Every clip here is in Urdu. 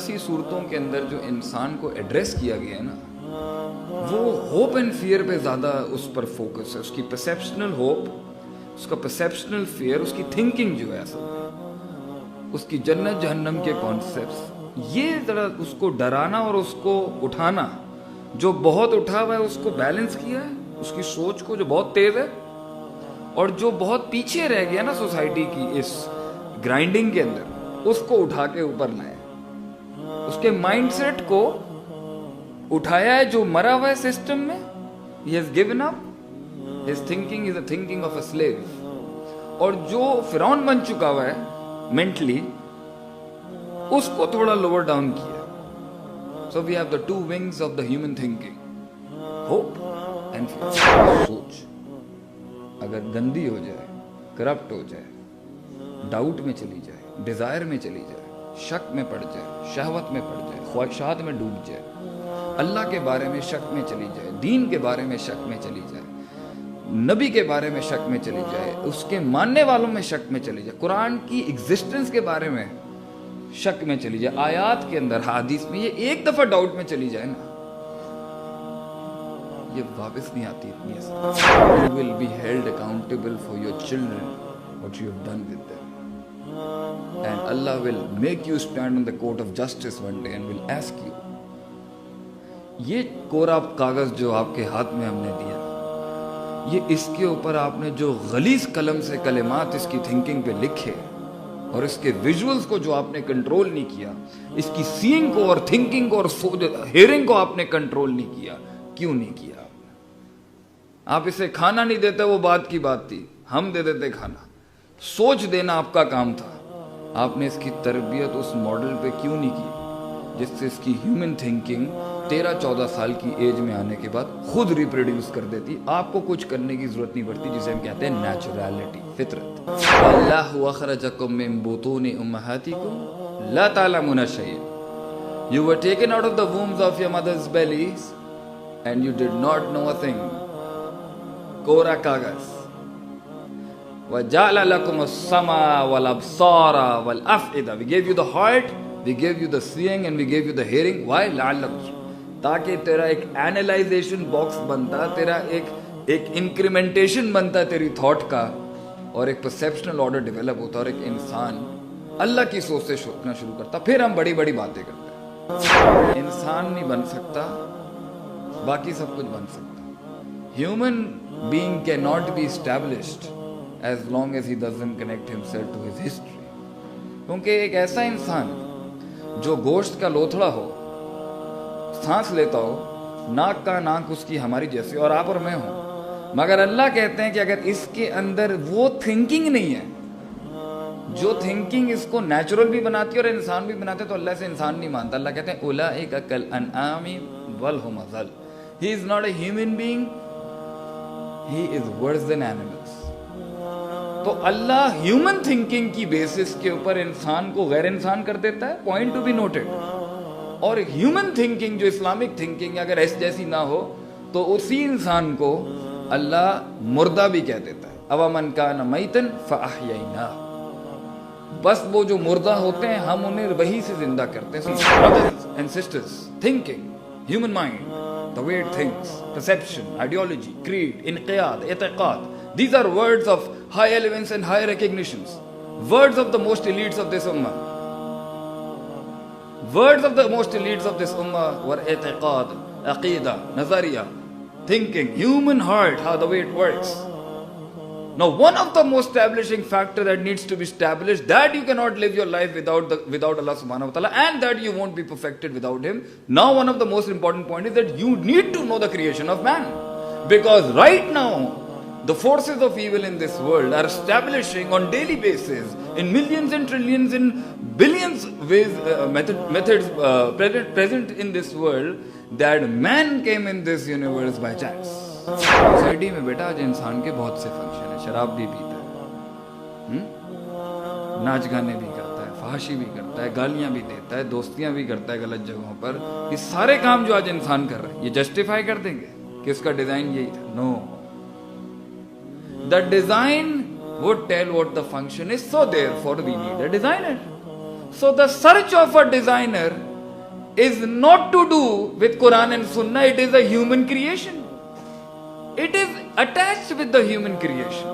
88 صورتوں کے اندر جو انسان کو ایڈریس کیا گیا ہے نا, وہ ہوپ اینڈ فیئر پہ زیادہ اس پر فوکس ہے. اس کی پرسیپشنل ہوپ, اس کا پرسیپشنل فیئر, اس کی تھنکنگ جو ہے اصل میں, اس کی جنت جہنم کے کانسیپٹس, یہ ذرا اس کو ڈرانا اور اس کو اٹھانا. جو بہت اٹھا ہوا ہے اس کو بیلنس کیا ہے, اس کی سوچ کو جو بہت تیز ہے, اور جو بہت پیچھے رہ گیا نا سوسائٹی کی اس گرائنڈنگ کے اندر, اس کو اٹھا کے اوپر لائے. اس کے مائنڈ سیٹ کو اٹھایا ہے جو مرا ہوا ہے سسٹم میں. He has given up. His thinking is a thinking of a slave. اور جو فرعون بن چکا ہوا ہے مینٹلی, اس کو تھوڑا لوور ڈاؤن کیا. So we have the two wings of the human thinking, hope and fear. سوچ اگر گندی ہو جائے, کرپٹ ہو جائے, ڈاؤٹ میں چلی جائے, ڈیزائر میں چلی جائے, شک میں پڑ جائے, شہوت میں پڑ جائے, خواہشات میں ڈوب جائے, اللہ کے بارے میں شک میں چلی جائے, دین کے بارے میں شک میں چلی جائے, نبی کے بارے میں شک میں چلی جائے, اس کے ماننے والوں میں شک میں چلی جائے, قرآن کی ایگزسٹنس کے بارے میں شک میں چلی جائے, آیات کے اندر, حدیث میں, یہ ایک دفعہ ڈاؤٹ میں چلی جائے نا, یہ واپس نہیں آتی اتنی اثر. You will be held accountable for your children, what you have done with them. And Allah will make you stand on the court of justice one day and will ask you. یہ کورا کاغذ جو آپ کے ہاتھ میں ہم نے دیا, یہ اس کے اوپر آپ نے جو غلیظ قلم سے کلمات اس کی تھنکنگ پہ لکھے, اور اس کے ویژولز کو جو آپ نے کنٹرول نہیں کیا, اس کی سینگ کو اور تھنکنگ کو اور ہیئرنگ کو آپ نے کنٹرول نہیں کیا. کیوں نہیں کیا آپ اسے کھانا نہیں دیتے, وہ بات کی بات تھی, ہم دے دیتے کھانا. سوچ دینا آپ کا کام تھا, آپ نے اس کی تربیت اس ماڈل پہ کیوں نہیں کی جس سے اس کی ہیومن تھنکنگ 13-14 سال کی ایج میں آنے کے بعد خود ریپروڈیوس کر دیتی. آپ کو کچھ کرنے کی ضرورت نہیں پڑتی, جسے ہم کہتے ہیں نیچرلٹی, فطرت. اللہ اخرجکم من بطون امہاتکم لا تعلمون شیئا. You were taken out of the wombs of your mother's bellies and you did not know a thing. کورا کاغذ. وَجَعْلَ لَكُمُ السَّمْعَ وَالْأَبْصَارَ وَالْأَفْئِدَةَ. We gave you the heart, we gave you the seeing and we gave you the hearing. Why? لَعَلَّكُمْ. تاکہ تیرا ایک اینالائزیشن باکس بنتا, تیرا ایک انکریمنٹیشن بنتا تیری تھاٹ کا, اور ایک پرسیپشنل آرڈر ڈیولپ ہوتا, اور ایک انسان اللہ کی سوچ سے سوچنا شروع کرتا. پھر ہم بڑی بڑی باتیں کرتے ہیں. انسان نہیں بن سکتا, باقی سب کچھ بن سکتا. Human being cannot be established as long as he doesn't connect himself to his history. کیونکہ ایک ایسا انسان جو گوشت کا لوتھڑا ہو, سانس لیتا ہو, ناک کا ناک اس کی ہماری جیسی, اور آپ اور میں ہوں, مگر اللہ کہتے ہیں کہ اگر اس کے اندر وہ تھنکنگ نہیں ہے جو تھنکنگ اس کو نیچرل بھی بناتی ہے اور انسان بھی بناتے, تو اللہ سے انسان نہیں مانتا. اللہ کہتے ہیں اولئک کالانعام بل ھم اضل. He is not a human being, he is worse than animals. تو اللہ ہیومن تھنکنگ کی بیسس کے اوپر انسان کو غیر انسان کر دیتا ہے, پوائنٹ ٹو بی نوٹڈ. اور ہیومن تھنکنگ جو اسلامک تھنکنگ اگر ایس جیسی نہ ہو تو اسی انسان کو اللہ مردہ بھی کہہ دیتا ہے. اومن کان میتن فاحییناہ. بس وہ جو مردہ ہوتے ہیں ہم انہیں وہی سے زندہ کرتے ہیں. Brothers and sisters, thinking, human mind, the way it thinks, perception, ideology, creed, inqiyad, i'tiqad, these are words of high elements and high recognitions. Words of the most elites of this ummah. Words of the most elites of this ummah were i'tiqad, aqidah, nazariya, thinking, human heart, how the way it works. Now, one of the most establishing factor that needs to be established, that you cannot live your life without Allah subhanahu wa ta'ala, and that you won't be perfected without Him. Now, one of the most important point is that you need to know the creation of man. Because right now, the forces of evil in this world are establishing on daily basis, in millions and trillions and billions ways, methods present in this world, that man came in this universe by chance. Society میں بیٹا آج انسان کے بہت سے فنکشن ہیں. شراب بھی پیتا ہے, ناچ گانے بھی کرتا ہے, فحاشی بھی کرتا ہے, گالیاں بھی دیتا ہے, دوستیاں بھی کرتا ہے غلط جگہوں پر. یہ سارے کام جو آج انسان کر رہا ہے, یہ جسٹیفائی کر دیں گے کہ اس کا ڈیزائن یہی تھا؟ نو. The design would tell what the function is, so therefore we need a designer. So the search of a designer is not to do with Quran and Sunnah. It is a human creation. It is attached with the human creation.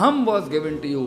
hum was given to you,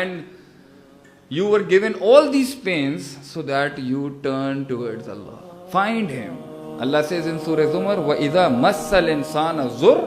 and you were given all these pains so that you turn towards Allah. Find Him. Allah says in Surah Zumar, وَإِذَا مَسَّ الْإِنسَانَ ضُرٌّ,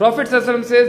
Prophet ﷺ says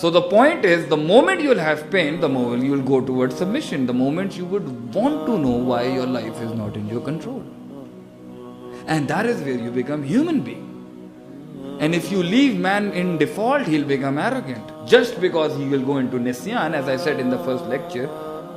So the point is, the moment you'll have pain, the moment you'll go towards submission, the moment you would want to know why your life is not in your control. And that is where you become human being. And if you leave man in default, he'll become arrogant. Just because he will go into nisyan, as I said in the first lecture,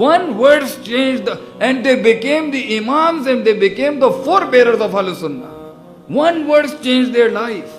One words changed and they became the imams and they became the forebearers of Ahlus Sunnah. One words changed their life.